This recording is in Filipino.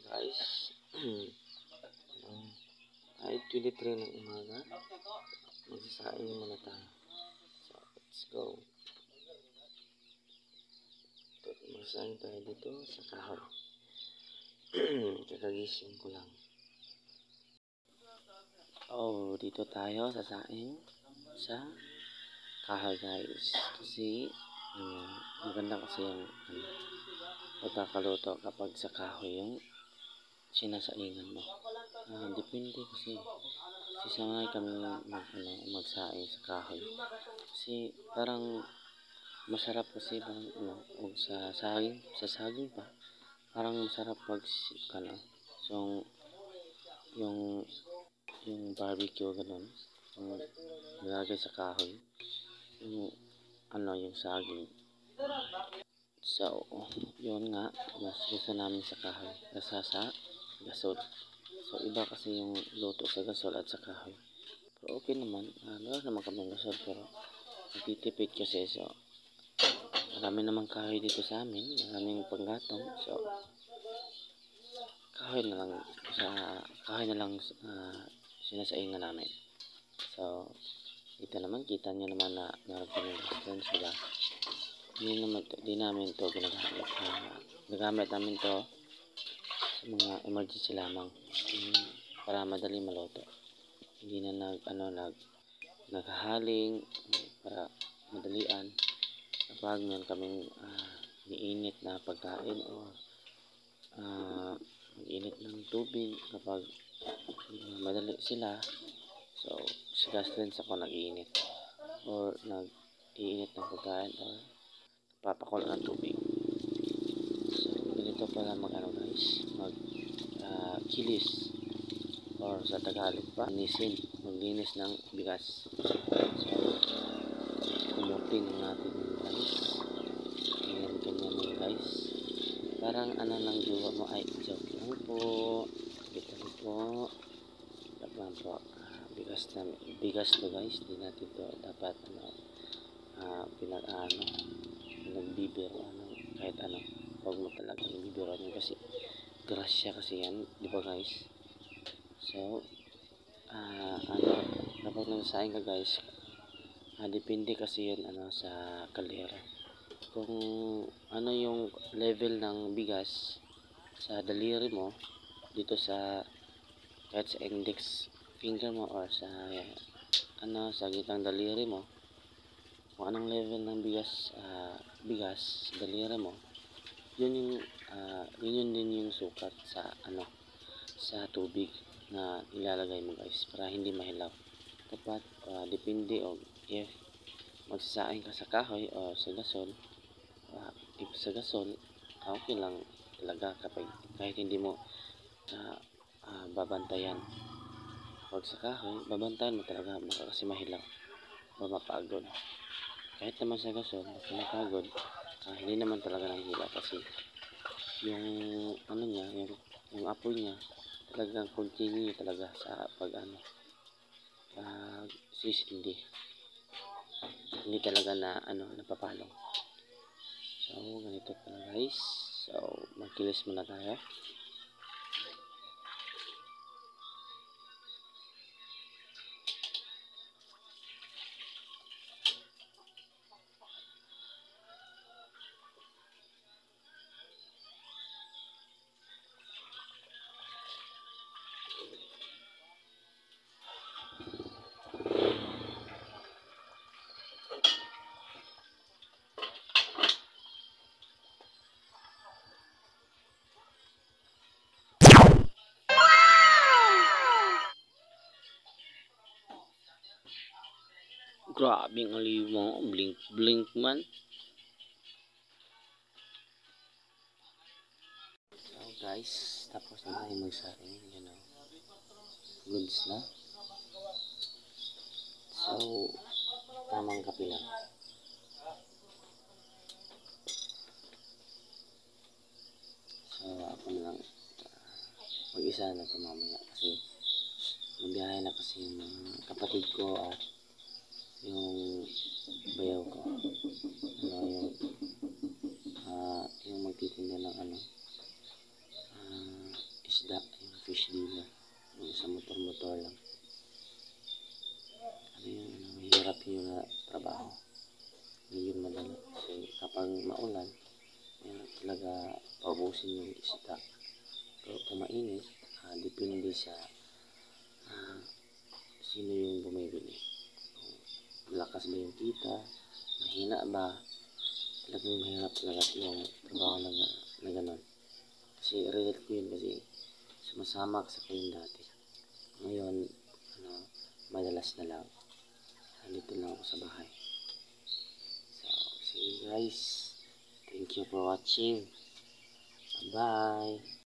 Guys, kahit 23 ng umaga, magsasaing muna tayo. So, let's go. Magsasaing tayo dito sa kahoy. Kakagising ko lang. Oh, dito tayo sasaing sa kahoy, guys. Kasi maganda kasi yung pagkakaluto kapag sa kahoy yung sinasaingan mo. Depende kasi sanay kami magsaing sa kahoy. Kasi parang masarap kasi parang sa saging pa. Parang masarap pag so yung barbecue ganun. Yung nilagay sa kahoy. Yung saging. So, yun nga, mas gusto namin sa kahoy kaysa sa gasol. So, iba kasi yung luto sa gasol at sa kahoy. Pero okay naman, wala naman kami gasol, pero nagtitipid kasi. So, marami naman kahoy dito sa amin, maraming panggatong. So, kahoy na lang sinasaingan namin. So, dito naman, kita nyo naman na meron kami distance, diba? Di namin to ginagamit. Nagamit namin to sa mga emergency lamang, para madali maluto. Hindi na naghahaling para madalian kapag meron kaming niinit na pagkain o init ng tubig kapag madali sila. So, sa gas rin ako nag-iinit or nag-iinit ng pagkain or papakul ng tubig. So, ganito pala guys, kilis or sa Tagalog pa, maglinis ng bigas. So, kumutin natin guys. Ganyan guys. Parang lang gawa mo, ay joke lang po. Ito po. Dapat po, bigas to guys. Di natin to dapat nagbibiro kahit huwag mo talagang bibiro kasi grasya kasi yan, di ba guys? So kapag nagsasaing ka guys, depende kasi yun sa kaldero, kung yung level ng bigas sa daliri mo dito sa kahit sa index finger mo or sa sa gitang daliri mo, kung anong level ng bigas daliri mo, yun din yung sukat sa sa tubig na ilalagay mo guys, para hindi mahilaw. Dapat depende if magsasaing ka sa kahoy o sa gasol. If sa gasol, okay lang talaga kahit hindi mo babantayan. Pag sa kahoy, babantayan mo talaga kasi mahilaw o mapagod. Kahit naman sa gasol, mapagod, hindi naman talaga nahihila kasi yung yung apoy niya talagang continue talaga sa sisindi, hindi talaga napapalong. So, ganito pala guys. So, magkilis muna tayo. Grabe ang aliw mo, blink man. So guys, tapos na tayo magsaing, goods na. So, tamang kape lang. So, ako na lang mag-isa na ito mamaya kasi mabiyahe na kasi yung mga kapatid ko at yung bayaw ko, yung magtitinda ng maulan, mahirap talaga paubusin yung isda. Pero kung mainit, depende sa sino yung bumibili. Kung malakas ba yung kita, mahina ba, talagang mahirap talaga yung trabaho na gano'n. Kasi relate ko yun kasi sumasama sa kayo dati. Ngayon, madalas na lang. Nandito lang ako sa bahay. So, see you guys. Thank you for watching. Bye-bye.